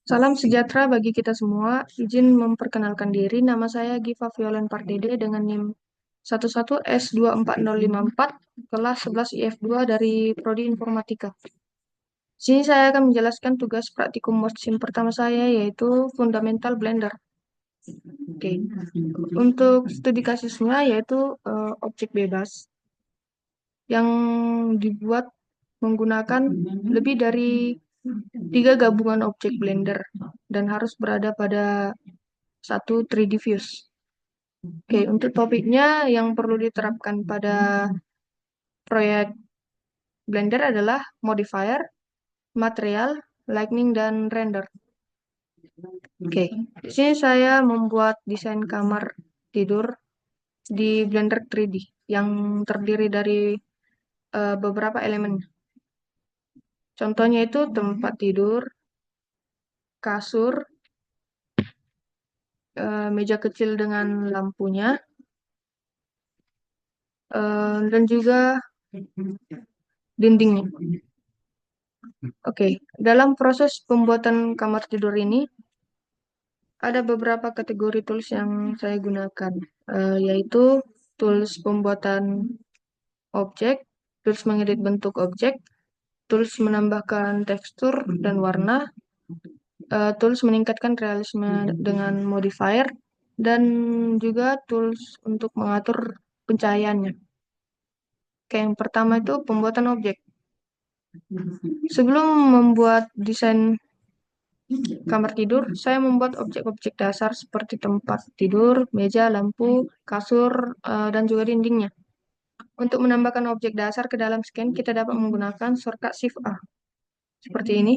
Salam sejahtera bagi kita semua. Izin memperkenalkan diri. Nama saya Giva Violen Pardede dengan NIM 11S24054 kelas 11 IF2 dari Prodi Informatika. Sini saya akan menjelaskan tugas praktikum musim pertama saya yaitu Fundamental Blender. Oke. Untuk studi kasusnya yaitu objek bebas yang dibuat menggunakan lebih dari 3 gabungan objek Blender dan harus berada pada satu 3D views. Oke, untuk topiknya yang perlu diterapkan pada proyek Blender adalah modifier, material, lighting, dan render. Oke, di sini saya membuat desain kamar tidur di Blender 3D yang terdiri dari beberapa elemen. Contohnya itu tempat tidur, kasur, meja kecil dengan lampunya, dan juga dindingnya. Oke, dalam proses pembuatan kamar tidur ini ada beberapa kategori tools yang saya gunakan, yaitu tools pembuatan objek, tools mengedit bentuk objek, tools menambahkan tekstur dan warna, tools meningkatkan realisme dengan modifier, dan juga tools untuk mengatur pencahayaannya. Oke, yang pertama itu pembuatan objek. Sebelum membuat desain kamar tidur, saya membuat objek-objek dasar seperti tempat tidur, meja, lampu, kasur, dan juga dindingnya. Untuk menambahkan objek dasar ke dalam scan, kita dapat menggunakan shortcut Shift A. Seperti ini.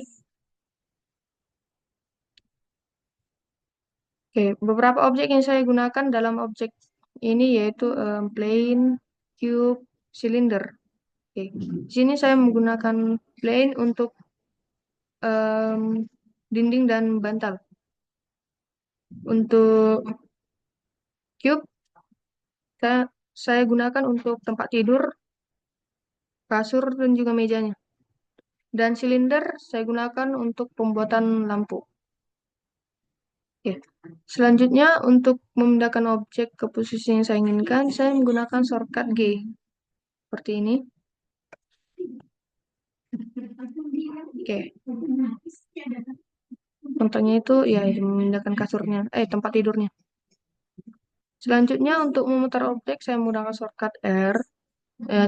Oke, beberapa objek yang saya gunakan dalam objek ini yaitu plane, cube, cylinder. Oke, di sini saya menggunakan plane untuk em, dinding dan bantal. Untuk cube, saya, saya gunakan untuk tempat tidur, kasur, dan juga mejanya. Dan silinder saya gunakan untuk pembuatan lampu. Oke. Selanjutnya, untuk memindahkan objek ke posisi yang saya inginkan, saya menggunakan shortcut G. Seperti ini. Oke. Contohnya itu ya memindahkan kasurnya, tempat tidurnya. Selanjutnya, untuk memutar objek, saya menggunakan shortcut R.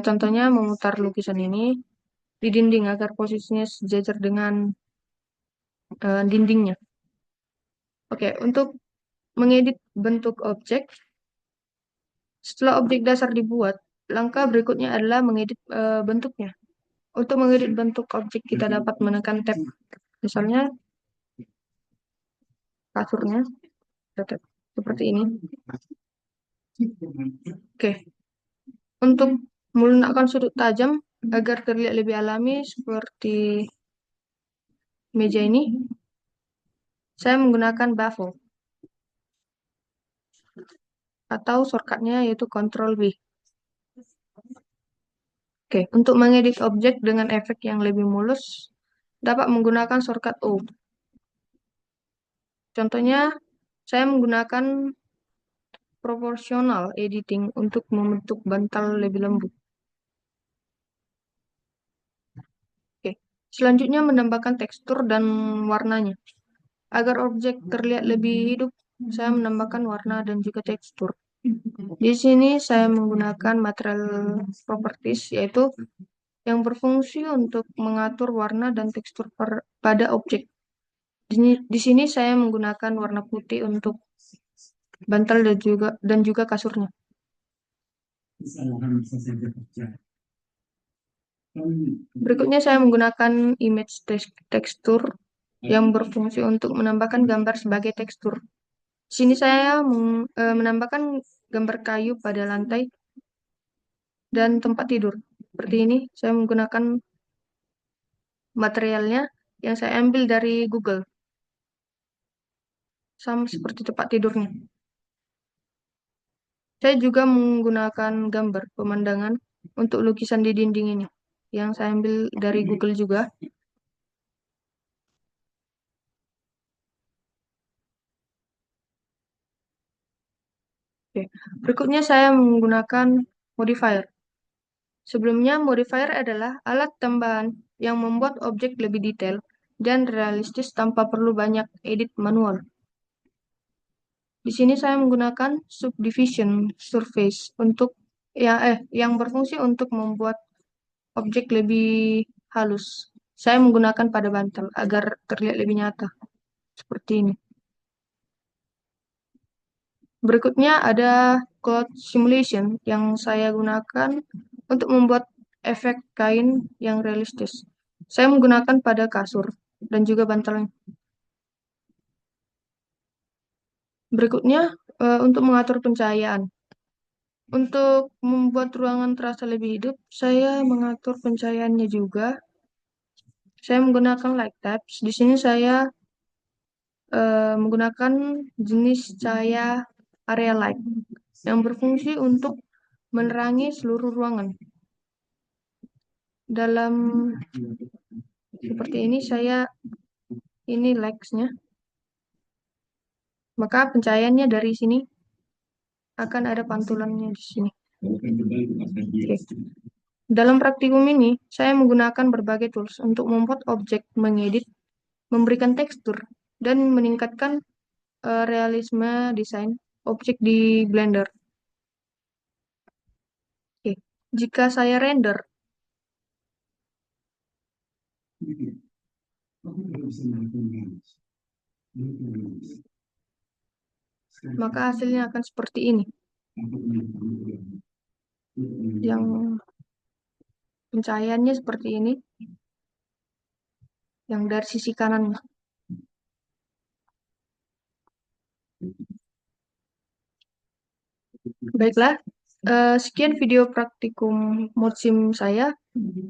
Contohnya memutar lukisan ini di dinding agar posisinya sejajar dengan dindingnya. Oke, untuk mengedit bentuk objek, setelah objek dasar dibuat, langkah berikutnya adalah mengedit bentuknya. Untuk mengedit bentuk objek, kita dapat menekan tab, misalnya kasurnya, tab, seperti ini. Oke, untuk meletakkan sudut tajam agar terlihat lebih alami seperti meja ini, saya menggunakan bevel atau shortcutnya yaitu Ctrl B. Oke, untuk mengedit objek dengan efek yang lebih mulus, dapat menggunakan shortcut O. Contohnya, saya menggunakan proportional editing untuk membentuk bantal lebih lembut. Oke, selanjutnya menambahkan tekstur dan warnanya. Agar objek terlihat lebih hidup, saya menambahkan warna dan juga tekstur. Di sini saya menggunakan material properties, yaitu yang berfungsi untuk mengatur warna dan tekstur pada objek. Di sini saya menggunakan warna putih untuk bantal dan juga kasurnya. Berikutnya saya menggunakan image tekstur yang berfungsi untuk menambahkan gambar sebagai tekstur. Di sini saya menambahkan gambar kayu pada lantai dan tempat tidur. Seperti ini, saya menggunakan materialnya yang saya ambil dari Google. Sama seperti tempat tidurnya. Saya juga menggunakan gambar pemandangan untuk lukisan di dinding ini, yang saya ambil dari Google juga. Oke. Berikutnya saya menggunakan modifier. Sebelumnya, modifier adalah alat tambahan yang membuat objek lebih detail dan realistis tanpa perlu banyak edit manual. Di sini saya menggunakan subdivision surface untuk yang berfungsi untuk membuat objek lebih halus. Saya menggunakan pada bantal agar terlihat lebih nyata seperti ini. Berikutnya ada cloth simulation yang saya gunakan untuk membuat efek kain yang realistis. Saya menggunakan pada kasur dan juga bantalnya. Berikutnya untuk mengatur pencahayaan. Untuk membuat ruangan terasa lebih hidup, saya mengatur pencahayaannya juga. Saya menggunakan light types. Di sini saya menggunakan jenis cahaya area light yang berfungsi untuk menerangi seluruh ruangan. Dalam seperti ini ini lights-nya. Maka pencahayaannya dari sini akan ada pantulannya di sini. Oke. Dalam praktikum ini, saya menggunakan berbagai tools untuk membuat objek, mengedit, memberikan tekstur, dan meningkatkan realisme desain objek di Blender. Oke. Jika saya render, maka hasilnya akan seperti ini. Yang pencahayaannya seperti ini, yang dari sisi kanan. Baiklah, sekian video praktikum Modsim saya.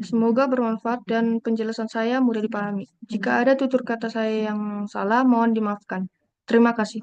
Semoga bermanfaat dan penjelasan saya mudah dipahami. Jika ada tutur kata saya yang salah, mohon dimaafkan. Terima kasih.